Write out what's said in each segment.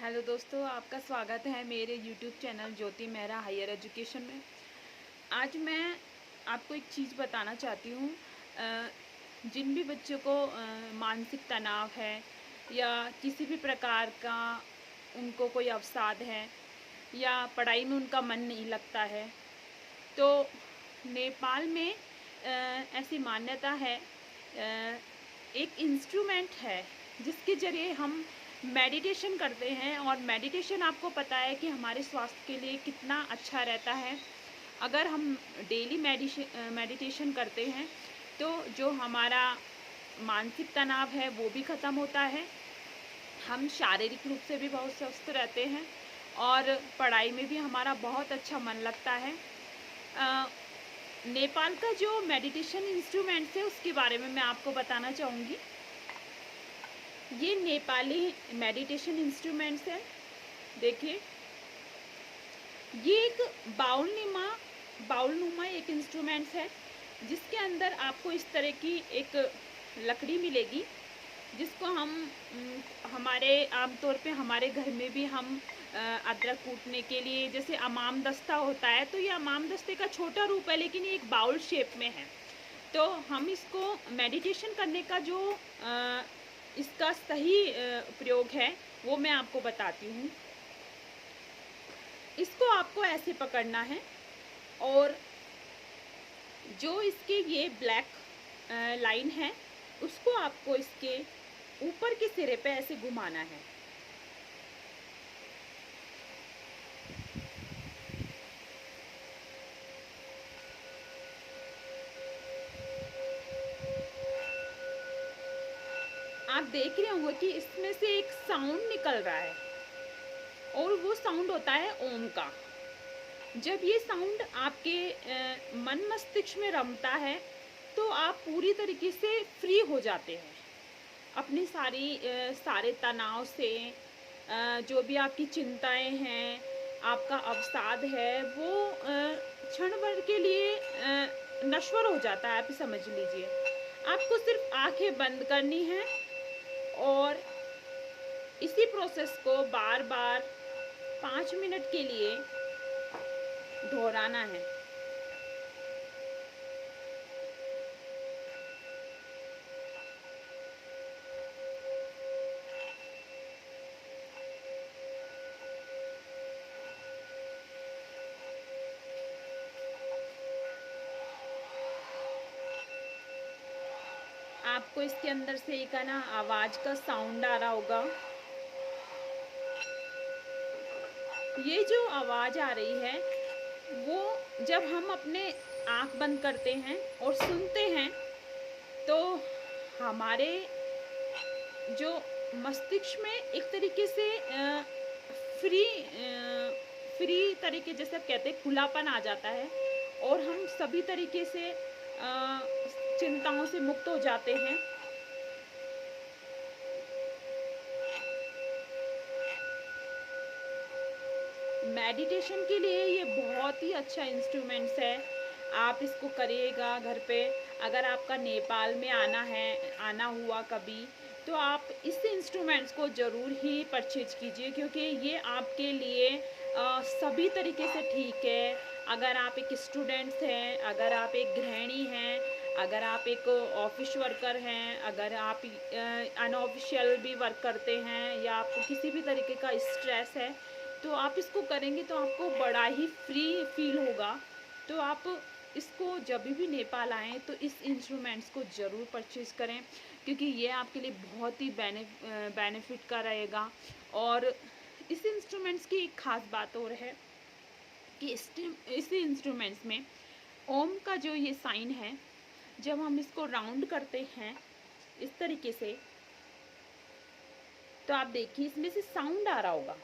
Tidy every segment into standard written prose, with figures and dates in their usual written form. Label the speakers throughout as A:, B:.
A: Hello दोस्तों, आपका स्वागत है मेरे यूट्यूब चैनल ज्योति मेहरा हायर एजुकेशन में। आज मैं आपको एक चीज़ बताना चाहती हूँ। जिन भी बच्चों को मानसिक तनाव है या किसी भी प्रकार का उनको कोई अवसाद है या पढ़ाई में उनका मन नहीं लगता है, तो नेपाल में ऐसी मान्यता है, एक इंस्ट्रूमेंट है जिसके ज़रिए हम मेडिटेशन करते हैं। और मेडिटेशन आपको पता है कि हमारे स्वास्थ्य के लिए कितना अच्छा रहता है। अगर हम डेली मेडिटेशन करते हैं तो जो हमारा मानसिक तनाव है वो भी ख़त्म होता है, हम शारीरिक रूप से भी बहुत स्वस्थ रहते हैं और पढ़ाई में भी हमारा बहुत अच्छा मन लगता है। नेपाल का जो मेडिटेशन इंस्ट्रूमेंट्स है उसके बारे में मैं आपको बताना चाहूँगी। ये नेपाली मेडिटेशन इंस्ट्रूमेंट्स है। देखिए, ये एक बाउलनुमा एक इंस्ट्रूमेंट्स है जिसके अंदर आपको इस तरह की एक लकड़ी मिलेगी, जिसको हम हमारे आमतौर पे हमारे घर में भी हम अदरक कूटने के लिए, जैसे अमाम दस्ता होता है, तो ये अमाम दस्ते का छोटा रूप है लेकिन ये एक बाउल शेप में है। तो हम इसको मेडिटेशन करने का जो इसका सही प्रयोग है वो मैं आपको बताती हूँ। इसको आपको ऐसे पकड़ना है और जो इसके ये ब्लैक लाइन है उसको आपको इसके ऊपर के सिरे पे ऐसे घुमाना है। आप देख रहे होंगे कि इसमें से एक साउंड निकल रहा है और वो साउंड होता है ओम का। जब ये साउंड आपके मन मस्तिष्क में रमता है तो आप पूरी तरीके से फ्री हो जाते हैं अपनी सारे तनाव से। जो भी आपकी चिंताएं हैं, आपका अवसाद है, वो क्षण भर के लिए नश्वर हो जाता है, आप समझ लीजिए। आपको सिर्फ आंखें बंद करनी है और इसी प्रोसेस को बार बार 5 मिनट के लिए दोहराना है। आपको इसके अंदर से एक है ना आवाज का साउंड आ रहा होगा। ये जो आवाज आ रही है वो जब हम अपने आंख बंद करते हैं और सुनते हैं तो हमारे जो मस्तिष्क में एक तरीके से फ्री फ्री तरीके, जैसे आप कहते हैं, खुलापन आ जाता है और हम सभी तरीके से चिंताओं से मुक्त हो जाते हैं। मेडिटेशन के लिए ये बहुत ही अच्छा इंस्ट्रूमेंट्स है। आप इसको करिएगा घर पे। अगर आपका नेपाल में आना हुआ कभी, तो आप इस इंस्ट्रूमेंट्स को ज़रूर ही परचेज कीजिए, क्योंकि ये आपके लिए सभी तरीके से ठीक है। अगर आप एक स्टूडेंट्स हैं, अगर आप एक गृहिणी हैं, अगर आप एक ऑफिस वर्कर हैं, अगर आप अनऑफिशियल भी वर्क करते हैं या आपको किसी भी तरीके का स्ट्रेस है, तो आप इसको करेंगे तो आपको बड़ा ही फ्री फील होगा। तो आप इसको जब भी नेपाल आएँ तो इस इंस्ट्रूमेंट्स को ज़रूर परचेज़ करें, क्योंकि ये आपके लिए बहुत ही बेनिफिट का रहेगा। और इस इंस्ट्रूमेंट्स की एक ख़ास बात और है कि इस इंस्ट्रूमेंट्स में ओम का जो ये साइन है, जब हम इसको राउंड करते हैं इस तरीके से, तो आप देखिए इसमें से साउंड आ रहा होगा।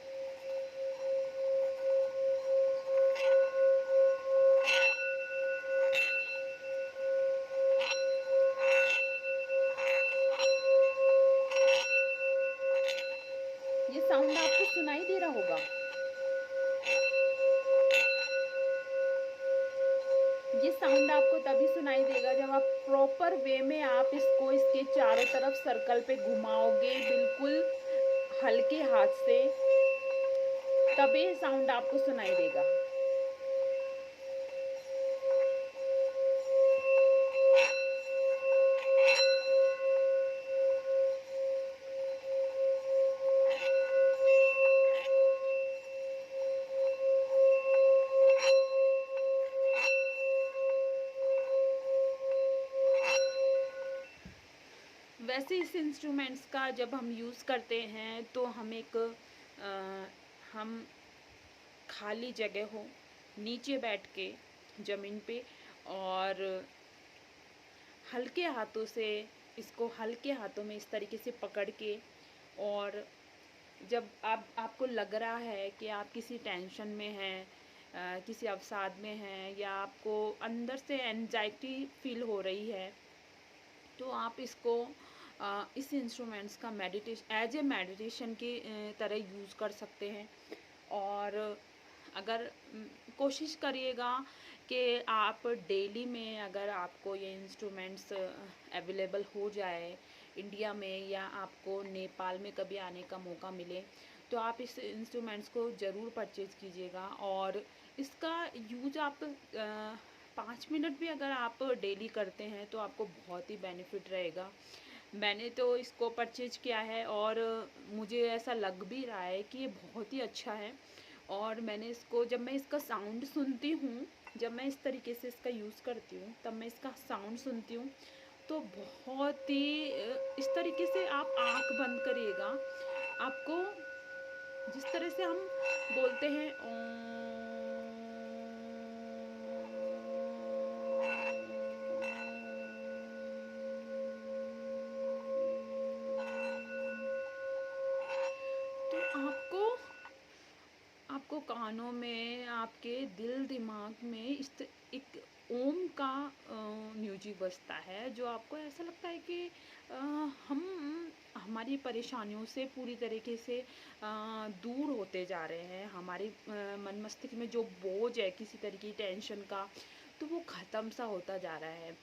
A: ये साउंड आपको सुनाई दे रहा होगा। ये साउंड आपको तभी सुनाई देगा जब आप प्रॉपर वे में आप इसको इसके चारों तरफ सर्कल पे घुमाओगे, बिल्कुल हल्के हाथ से। तभी साउंड आपको सुनाई देगा। वैसे इस इंस्ट्रूमेंट्स का जब हम यूज़ करते हैं तो हम खाली जगह हो, नीचे बैठ के ज़मीन पे, और हल्के हाथों से इसको हल्के हाथों में इस तरीके से पकड़ के, और जब आपको लग रहा है कि आप किसी टेंशन में हैं, किसी अवसाद में हैं, या आपको अंदर से एंजाइटी फील हो रही है, तो आप इसको इस इंस्ट्रूमेंट्स का एज ए मेडिटेशन की तरह यूज़ कर सकते हैं। और अगर कोशिश करिएगा कि आप डेली में, अगर आपको ये इंस्ट्रूमेंट्स अवेलेबल हो जाए इंडिया में, या आपको नेपाल में कभी आने का मौका मिले, तो आप इस इंस्ट्रूमेंट्स को ज़रूर परचेज़ कीजिएगा। और इसका यूज आप 5 मिनट भी अगर आप डेली करते हैं तो आपको बहुत ही बेनिफिट रहेगा। मैंने तो इसको परचेज किया है और मुझे ऐसा लग भी रहा है कि ये बहुत ही अच्छा है। और मैंने इसको, जब मैं इसका साउंड सुनती हूँ, जब मैं इस तरीके से इसका यूज़ करती हूँ, तब मैं इसका साउंड सुनती हूँ तो बहुत ही इस तरीके से आप आँख बंद करिएगा, आपको जिस तरह से हम बोलते हैं तो आपको कानों में, आपके दिल दिमाग में एक ओम का म्यूजिक बजता है, जो आपको ऐसा लगता है कि हम हमारी परेशानियों से पूरी तरीके से दूर होते जा रहे हैं। हमारी मन मस्तिष्क में जो बोझ है किसी तरह की टेंशन का, तो वो ख़त्म सा होता जा रहा है।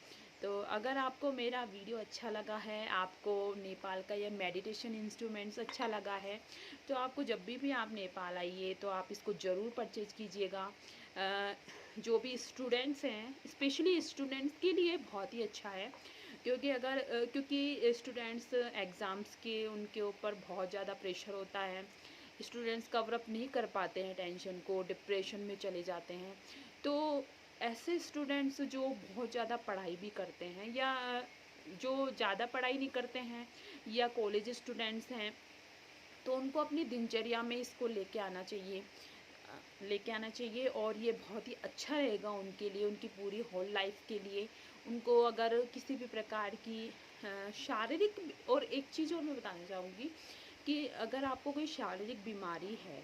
A: तो अगर आपको मेरा वीडियो अच्छा लगा है, आपको नेपाल का ये मेडिटेशन इंस्ट्रूमेंट्स अच्छा लगा है, तो आपको जब भी आप नेपाल आइए तो आप इसको ज़रूर परचेज़ कीजिएगा। जो भी स्टूडेंट्स हैं, स्पेशली स्टूडेंट्स के लिए बहुत ही अच्छा है, क्योंकि स्टूडेंट्स एग्ज़ाम्स के उनके ऊपर बहुत ज़्यादा प्रेशर होता है। स्टूडेंट्स कवर अप नहीं कर पाते हैं टेंशन को, डिप्रेशन में चले जाते हैं। तो ऐसे स्टूडेंट्स जो बहुत ज़्यादा पढ़ाई भी करते हैं, या जो ज़्यादा पढ़ाई नहीं करते हैं, या कॉलेज स्टूडेंट्स हैं, तो उनको अपनी दिनचर्या में इसको लेके आना चाहिए। और ये बहुत ही अच्छा रहेगा उनके लिए, उनकी पूरी होल लाइफ के लिए। उनको अगर किसी भी प्रकार की शारीरिक, और एक चीज़ और मैं बताना चाहूँगी कि अगर आपको कोई शारीरिक बीमारी है,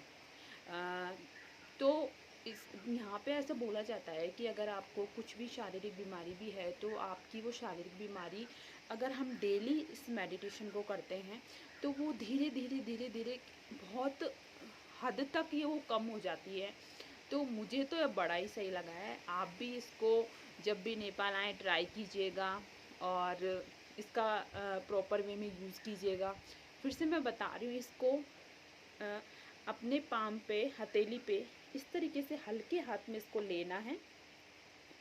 A: तो इस यहाँ पे ऐसा बोला जाता है कि अगर आपको कुछ भी शारीरिक बीमारी भी है, तो आपकी वो शारीरिक बीमारी, अगर हम डेली इस मेडिटेशन को करते हैं, तो वो धीरे धीरे धीरे धीरे बहुत हद तक ये वो कम हो जाती है। तो मुझे तो ये बड़ा ही सही लगा है। आप भी इसको जब भी नेपाल आएँ ट्राई कीजिएगा, और इसका प्रॉपर वे में यूज़ कीजिएगा। फिर से मैं बता रही हूँ, इसको अपने पाम पे, हथेली पे इस तरीके से हल्के हाथ में इसको लेना है,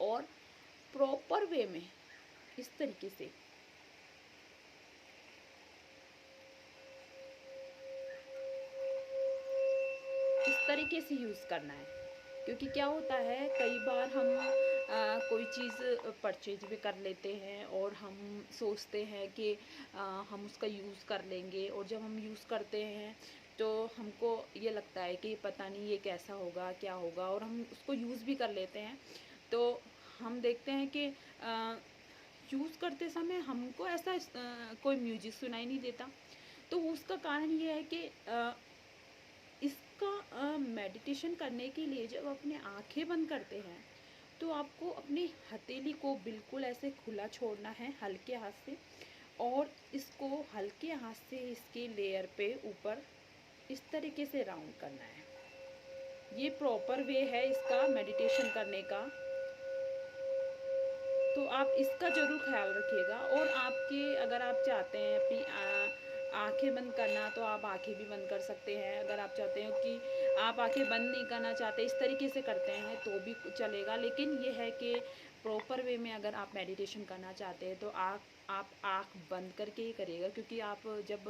A: और प्रॉपर वे में इस तरीके से यूज़ करना है। क्योंकि क्या होता है, कई बार हम कोई चीज़ परचेज भी कर लेते हैं, और हम सोचते हैं कि हम उसका यूज़ कर लेंगे, और जब हम यूज़ करते हैं तो हमको ये लगता है कि पता नहीं ये कैसा होगा, क्या होगा, और हम उसको यूज़ भी कर लेते हैं। तो हम देखते हैं कि यूज़ करते समय हमको ऐसा कोई म्यूजिक सुनाई नहीं देता। तो उसका कारण ये है कि इसका मेडिटेशन करने के लिए जब अपने आंखें बंद करते हैं, तो आपको अपनी हथेली को बिल्कुल ऐसे खुला छोड़ना है हल्के हाथ से, और इसको हल्के हाथ से इसके लेयर पे ऊपर इस तरीके से राउंड करना है। ये प्रॉपर वे है इसका मेडिटेशन करने का। तो आप इसका ज़रूर ख्याल रखिएगा। और अगर आप चाहते हैं आँखें बंद करना, तो आप आँखें भी बंद कर सकते हैं। अगर आप चाहते हो कि आप आँखें बंद नहीं करना चाहते, इस तरीके से करते हैं तो भी चलेगा। लेकिन ये है कि प्रॉपर वे में अगर आप मेडिटेशन करना चाहते हैं तो आप आँख बंद करके ही करिएगा, क्योंकि आप जब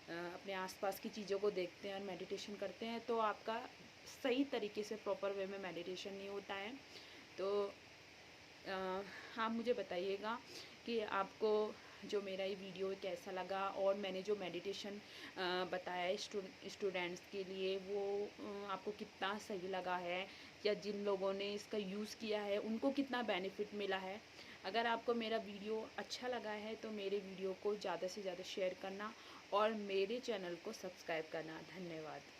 A: अपने आसपास की चीज़ों को देखते हैं और मेडिटेशन करते हैं तो आपका सही तरीके से प्रॉपर वे में मेडिटेशन नहीं होता है। तो आप मुझे बताइएगा कि आपको जो मेरा ये वीडियो कैसा लगा, और मैंने जो मेडिटेशन बताया है स्टूडेंट्स के लिए, वो आपको कितना सही लगा है, या जिन लोगों ने इसका यूज़ किया है उनको कितना बेनिफिट मिला है। अगर आपको मेरा वीडियो अच्छा लगा है तो मेरे वीडियो को ज़्यादा से ज़्यादा शेयर करना और मेरे चैनल को सब्सक्राइब करना। धन्यवाद।